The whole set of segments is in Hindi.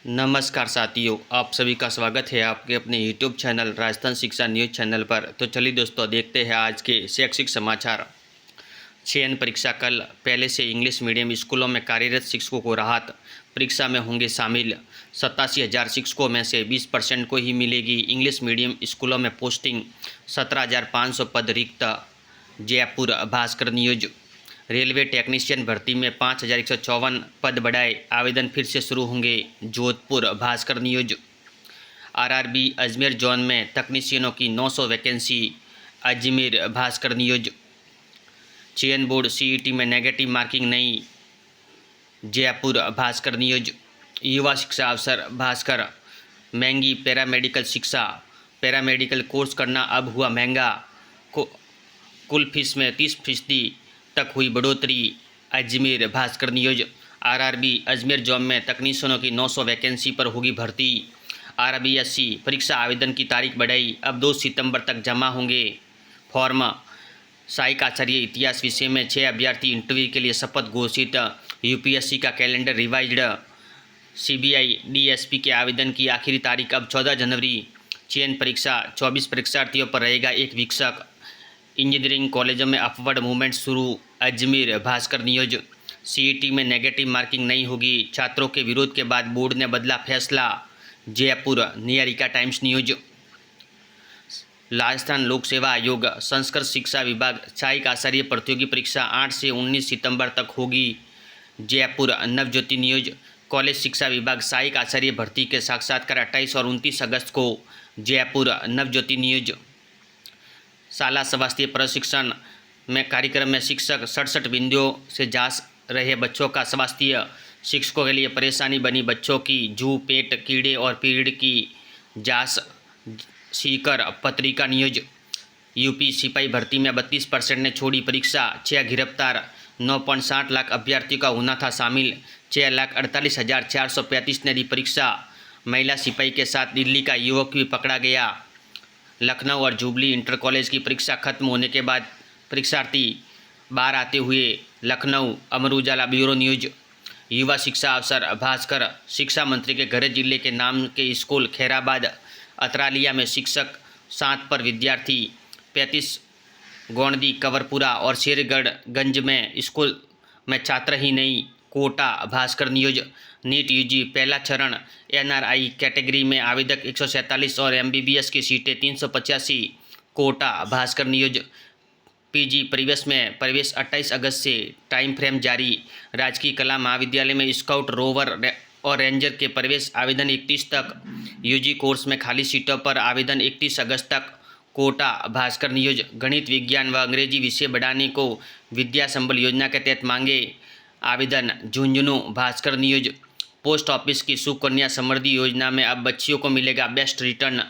नमस्कार साथियों, आप सभी का स्वागत है आपके अपने YouTube चैनल राजस्थान शिक्षा न्यूज़ चैनल पर। तो चलिए दोस्तों, देखते हैं आज के शैक्षिक समाचार। चयन परीक्षा कल। पहले से इंग्लिश मीडियम स्कूलों में कार्यरत शिक्षकों को राहत, परीक्षा में होंगे शामिल। 87,000 शिक्षकों में से 20% को ही मिलेगी इंग्लिश मीडियम स्कूलों में पोस्टिंग। 17,500 पद रिक्त। Jaipur Bhaskar news. Railway technician भर्ती में 5,154 पद बढ़ाए, आवेदन फिर से शुरू होंगे। Jodhpur Bhaskar news. RRB Ajmer zone में तकनीशियनों की 900 वैकेंसी। अजमेर भास्कर न्यूज। चयन बोर्ड सीईटी में नेगेटिव मार्किंग नहीं। जयपुर भास्कर न्यूज। युवा शिक्षा अवसर भास्कर। महंगी पैरामेडिकल शिक्षा, पैरामेडिकल कोर्स करना अब हुआ महंगा। कुल फीस में 30% तक हुई बढ़ोतरी। Ajmer Bhaskar news. RRB Ajmer zone में तकनीशियनों की 900 वैकेंसी पर होगी भर्ती। आरबीएससी परीक्षा आवेदन की तारीख बढ़ाई, अब 2 सितंबर तक जमा होंगे फॉर्म। सहायक आचार्य इतिहास विषय में 6 अभ्यर्थी इंटरव्यू के लिए शपथ घोषित। यूपीएससी का कैलेंडर रिवाइज्ड। सीबीआई डीएसपी के आवेदन की आखिरी तारीख अब 14 जनवरी। चयन परीक्षा 24 परीक्षार्थियों पर रहेगा एक वीक्षक। इंजीनियरिंग कॉलेजों में अपवर्ड मूवमेंट शुरू। अजमेर भास्कर न्यूज। सीईटी में नेगेटिव मार्किंग नहीं होगी, छात्रों के विरोध के बाद बोर्ड ने बदला फैसला। Jaipur Niharika times news. राजस्थान लोक सेवा आयोग संस्कृत शिक्षा विभाग सहायक आचार्य प्रतियोगी परीक्षा 8 से 19 सितंबर तक होगी। जयपुर नवज्योति न्यूज। कॉलेज शिक्षा विभाग सहायक आचार्य भर्ती के साक्षात्कार 28 और 29 अगस्त को। जयपुर नवज्योति न्यूज। शाला स्वास्थ्य प्रशिक्षण में कार्यक्रम में शिक्षक 67 बिंदुओं से जांच रहे बच्चों का स्वास्थ्य। शिक्षकों के लिए परेशानी बनी बच्चों की जू, पेट, कीड़े और पीरियड की जांच। सीकर पत्रिका न्यूज। यूपी सिपाही भर्ती में 32% ने छोड़ी परीक्षा, 6 गिरफ्तार। 9.60 लाख अभ्यर्थियों का होना था शामिल, 6,48,435 ने दी परीक्षा। महिला सिपाही के साथ दिल्ली का युवक भी पकड़ा गया। लखनऊ और जुबली इंटर कॉलेज की परीक्षा खत्म होने के बाद परीक्षार्थी बाहर आते हुए लखनऊ। Amar Ujala bureau news. युवा शिक्षा अवसर भास्कर। शिक्षा मंत्री के घर जिले के नाम के स्कूल खैराबाद अतरालिया में शिक्षक 7 पर विद्यार्थी। 35 गोंडदी, कवरपुरा और शेरगढ़गंज में स्कूल में छात्र ही नहीं। Kota Bhaskar news. NEET UG पहला चरण। एनआरआई कैटेगरी में आवेदक 147 और एमबीबीएस की सीटें 385। कोटा भास्कर न्यूज। पीजी प्रवेश में प्रवेश 28 अगस्त से, टाइम फ्रेम जारी। राजकीय कला महाविद्यालय में स्काउट, रोवर और रेंजर के प्रवेश आवेदन 31 तक। यूजी कोर्स में खाली सीटों पर आवेदन 31 अगस्त तक। कोटा भास्कर न्यूज। गणित, विज्ञान व अंग्रेजी विषय बढ़ाने को विद्या संबल योजना के तहत मांगे आवेदन। Jhunjhunu Bhaskar news. Post office की सुकन्या समृद्धि योजना में अब बच्चियों को मिलेगा बेस्ट रिटर्न।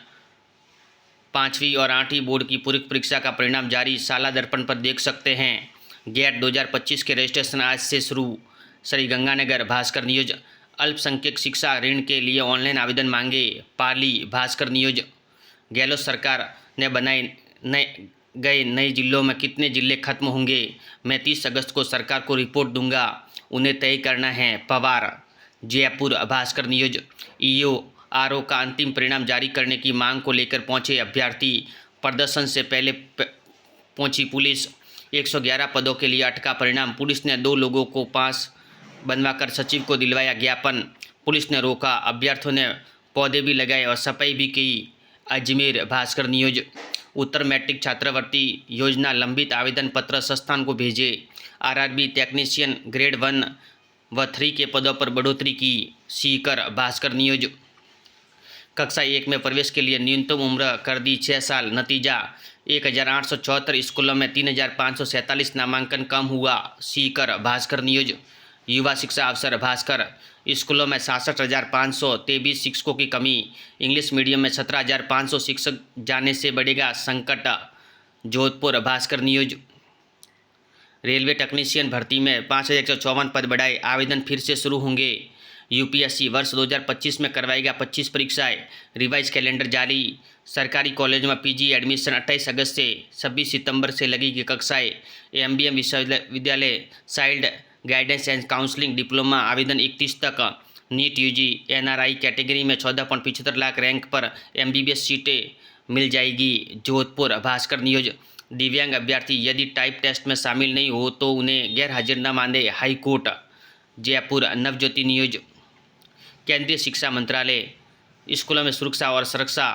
5वीं और 8वीं बोर्ड की पूरक परीक्षा का परिणाम जारी, शाला दर्पण पर देख सकते हैं। गेट 2025 के रजिस्ट्रेशन आज से शुरू। श्रीगंगानगर भास्कर न्यूज। अल्पसंख्यक शिक्षा ऋण के लिए ऑनलाइन आवेदन मांगे। पाली भास्कर न्यूज। गहलोत सरकार ने बनाए नए जिलों में कितने जिले खत्म होंगे? मैं 30 अगस्त को सरकार को रिपोर्ट दूंगा, उन्हें तय करना है, Pawar. Jaipur Bhaskar news. EO RO का अंतिम परिणाम जारी करने की मांग को लेकर पहुंचे अभ्यर्थी। प्रदर्शन से पहले पहुंची पुलिस। 111 पदों के लिए अटका परिणाम। पुलिस ने 2 लोगों को पास बनवाकर सचिव को दिलवाया ज्ञापन। पुलिस ने रोका, अभ्यर्थियों ने पौधे भी लगाए और सफाई भी की। अजमेर भास्कर न्यूज। उत्तर मैट्रिक छात्रवृत्ति योजना लंबित, आवेदन पत्र संस्थान को भेजे। आरआरबी टेक्नीशियन ग्रेड 1 व 3 के पदों पर बढ़ोतरी की। सीकर भास्कर न्यूज। कक्षा 1 में प्रवेश के लिए न्यूनतम उम्र कर दी 6 साल, नतीजा 1,874 स्कूलों में 3,547 नामांकन कम हुआ। सीकर भास्कर न्यूज। युवा शिक्षा अवसर भास्कर। स्कूलों में 66,523 शिक्षकों की कमी। इंग्लिश मीडियम में 17,500 शिक्षक जाने से बढ़ेगा संकट। Jodhpur Bhaskar news. Railway technician भर्ती में 5,154 पद बढ़ाए, आवेदन फिर से शुरू होंगे। यूपीएससी वर्ष 2025 में करवाएगा 25 परीक्षाएं, रिवाइज कैलेंडर जारी। सरकारी कॉलेज में पीजी एडमिशन 28 अगस्त से 26 सितंबर से लगेगी कक्षाएं। एमबीएम विश्वविद्यालय child guidance and counselling diploma आवेदन 31 तक। नीट यूजी एनआरआई कैटेगरी में 14.75 लाख रैंक पर एमबीबीएस सीटें मिल जाएगी। जोधपुर भास्कर न्यूज, दिव्यांग अभ्यर्थी यदि टाइप टेस्ट में शामिल नहीं हो तो उन्हें गैर हाजिर न माने हाईकोर्ट। जयपुर नवज्योति न्यूज, केंद्रीय शिक्षा मंत्रालय, स्कूलों में सुरक्षा और सुरक्षा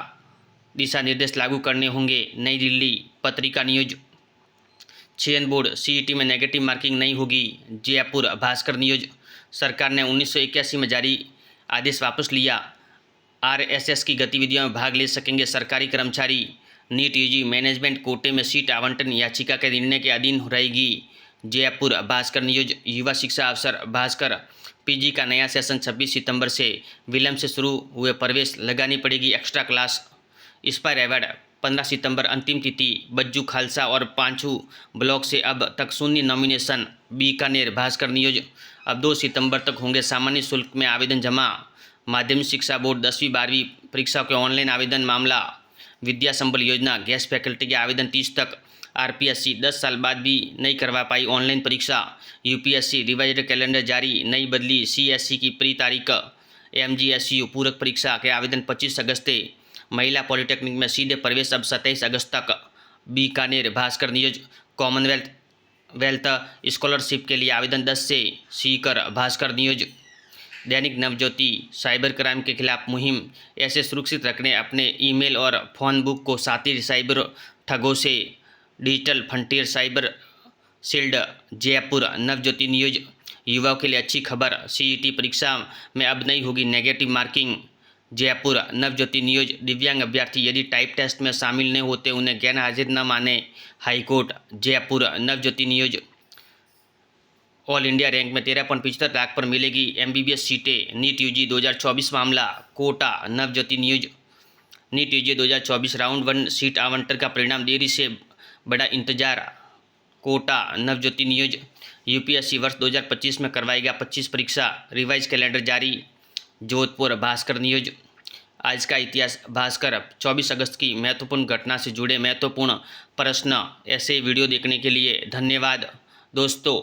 दिशा निर्देश लागू करने होंगे। नई दिल्ली पत्रिका न्यूज, चयन बोर्ड सीईटी में नेगेटिव मार्किंग नहीं होगी। जयपुर भास्कर न्यूज, सरकार ने 1981 में जारी आदेश वापस लिया। आरएसएस की गतिविधियों में भाग ले सकेंगे सरकारी कर्मचारी। नीट यूजी मैनेजमेंट कोटे में सीट आवंटन याचिका के निर्णय के अधीन रहेगी। जयपुर भास्कर न्यूज, युवा शिक्षा अफसर भास्कर, पीजी का नया सेशन 26 सितंबर से विलंब से शुरू हुए प्रवेश लगानी पड़ेगी एक्स्ट्रा क्लास। इंस्पायर अवार्ड 15 सितंबर अंतिम तिथि। बज्जू खालसा और पांचू ब्लॉक से अब तक शून्य नॉमिनेशन। बीकानेर भास्कर न्यूज, अब 2 सितंबर तक होंगे सामान्य शुल्क में आवेदन जमा। माध्यमिक शिक्षा बोर्ड 10वीं 12वीं परीक्षा के ऑनलाइन आवेदन मामला। विद्या संबल योजना गैस फैकल्टी के आवेदन 30 तक। आरपीएससी 10 साल बाद भी नहीं करवा पाई ऑनलाइन परीक्षा। यूपीएससी रिवाइज्ड कैलेंडर जारी, नई बदली सीएससी की प्री तारीख। एमजीएसयू पूरक परीक्षा के आवेदन 25 अगस्त से। महिला पॉलिटेक्निक में सीधे प्रवेश अब 27 अगस्त तक। Bikaner Bhaskar news, Commonwealth scholarship के लिए आवेदन 10 से। Sikar Bhaskar news, Dainik Navjyoti, cyber crime के खिलाफ मुहिम, ऐसे सुरक्षित रखने अपने ईमेल और फोन बुक को साथी साइबर ठगों से। Digital frontier cyber shield. Jaipur Navjyoti news, युवाओं के लिए अच्छी खबर, सीईटी परीक्षा में अब नहीं होगी negative marking. Jaipur Navjyoti news, दिव्यांग अभ्यर्थी यदि टाइप टेस्ट में शामिल नहीं होते उन्हें गैर हाजिर न माने high court. Jaipur Navjyoti news, all India rank में 13.75 लाख पर मिलेगी एमबीबीएस सीटें। नीट यूजी 2024 मामला। Kota Navjyoti news, NEET UG 2024 round 1 seat आवंटन का परिणाम देरी से बड़ा इंतजार। कोटा नवज्योति न्यूज, यूपीएससी वर्ष 2025 में करवाएगा 25 परीक्षा, रिवाइज कैलेंडर जारी। जोधपुर भास्कर न्यूज, आज का इतिहास भास्कर, 24 अगस्त की महत्वपूर्ण घटना से जुड़े महत्वपूर्ण प्रश्न। ऐसे वीडियो देखने के लिए धन्यवाद दोस्तों।